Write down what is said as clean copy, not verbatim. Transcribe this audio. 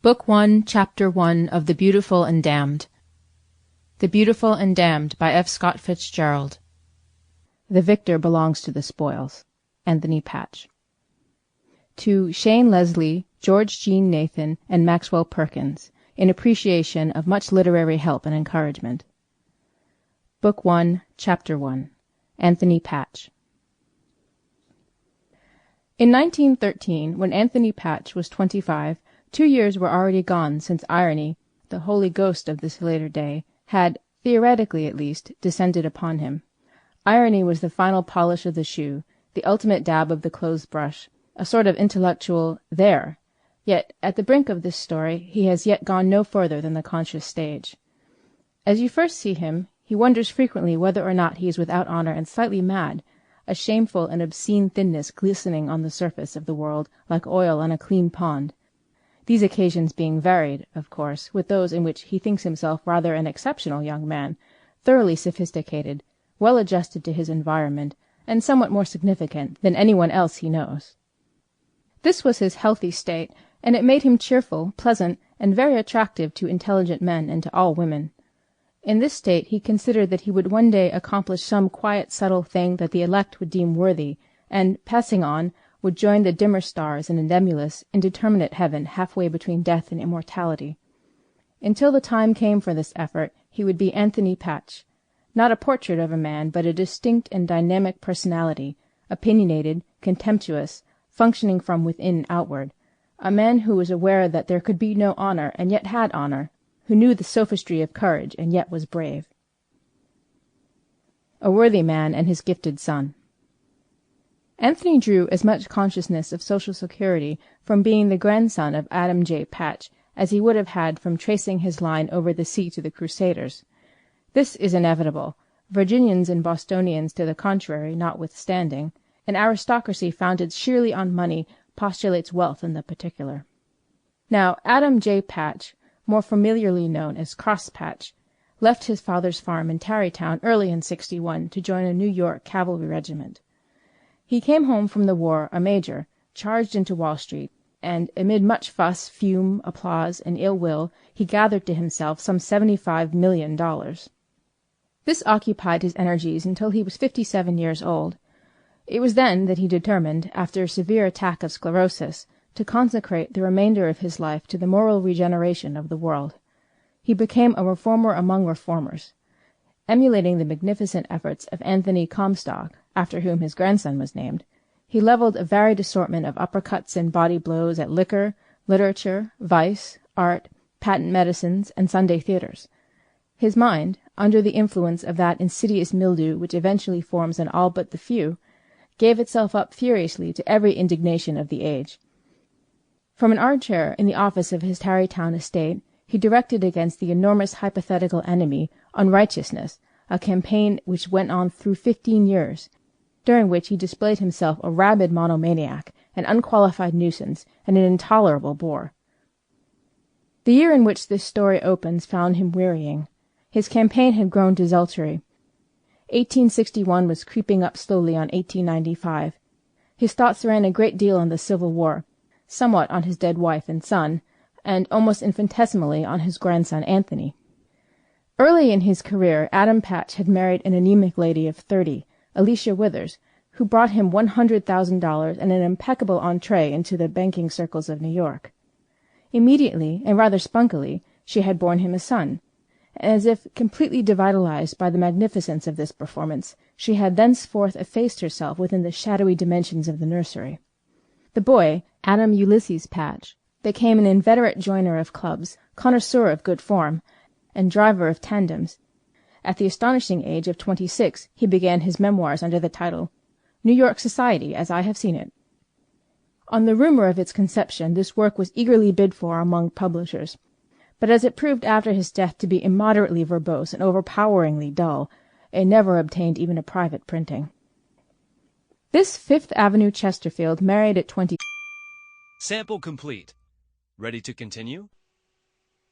Book 1, Chapter 1 of The Beautiful and Damned. The Beautiful and Damned by F. Scott Fitzgerald. The victor belongs to the spoils. Anthony Patch. To Shane Leslie, George Jean Nathan, and Maxwell Perkins, in appreciation of much literary help and encouragement. Book 1, Chapter 1. Anthony Patch. In 1913, when Anthony Patch was 25, 2 years were already gone since irony, the holy ghost of this later day, had, theoretically at least, descended upon him. Irony was the final polish of the shoe, the ultimate dab of the clothes brush, a sort of intellectual there. Yet at the brink of this story he has yet gone no further than the conscious stage. As you first see him, he wonders frequently whether or not he is without honor and slightly mad, a shameful and obscene thinness glistening on the surface of the world like oil on a clean pond. These occasions being varied, of course, with those in which he thinks himself rather an exceptional young man, thoroughly sophisticated, well adjusted to his environment, and somewhat more significant than anyone else he knows. This was his healthy state, and it made him cheerful, pleasant, and very attractive to intelligent men and to all women. In this state he considered that he would one day accomplish some quiet, subtle thing that the elect would deem worthy, and, passing on, would join the dimmer stars in a nebulous, indeterminate heaven halfway between death and immortality. Until the time came for this effort, he would be Anthony Patch, not a portrait of a man, but a distinct and dynamic personality, opinionated, contemptuous, functioning from within outward, a man who was aware that there could be no honor and yet had honor, who knew the sophistry of courage and yet was brave. A worthy man and his gifted son. Anthony drew as much consciousness of social security from being the grandson of Adam J. Patch as he would have had from tracing his line over the sea to the Crusaders. This is inevitable, Virginians and Bostonians to the contrary notwithstanding. An aristocracy founded sheerly on money postulates wealth in the particular. Now, Adam J. Patch, more familiarly known as Cross Patch, left his father's farm in Tarrytown early in '61 to join a New York cavalry regiment. He came home from the war a major, charged into Wall Street, and amid much fuss, fume, applause, and ill will, he gathered to himself some $75 million. This occupied his energies until he was 57 years old. It was then that he determined, after a severe attack of sclerosis, to consecrate the remainder of his life to the moral regeneration of the world. He became a reformer among reformers. Emulating the magnificent efforts of Anthony Comstock, after whom his grandson was named, he leveled a varied assortment of uppercuts and body blows at liquor, literature, vice, art, patent medicines, and Sunday theaters. His mind, under the influence of that insidious mildew which eventually forms on all but the few, gave itself up furiously to every indignation of the age. From an armchair in the office of his Tarrytown estate, he directed against the enormous hypothetical enemy, unrighteousness, a campaign which went on through 15 years, during which he displayed himself a rabid monomaniac, an unqualified nuisance, and an intolerable bore. The year in which this story opens found him wearying. His campaign had grown desultory. 1861 was creeping up slowly on 1895. His thoughts ran a great deal on the Civil War, somewhat on his dead wife and son, and almost infinitesimally on his grandson Anthony. Early in his career Adam Patch had married an anemic lady of 30, Alicia Withers, who brought him $100,000 and an impeccable entrée into the banking circles of New York. Immediately, and rather spunkily, she had borne him a son, and as if completely devitalized by the magnificence of this performance, she had thenceforth effaced herself within the shadowy dimensions of the nursery. The boy, Adam Ulysses Patch, became an inveterate joiner of clubs, connoisseur of good form, and driver of tandems. At the astonishing age of 26 he began his memoirs under the title, New York Society as I Have Seen It. On the rumor of its conception this work was eagerly bid for among publishers, but as it proved after his death to be immoderately verbose and overpoweringly dull, it never obtained even a private printing. This Fifth Avenue Chesterfield married at 20. Sample complete. Ready to continue?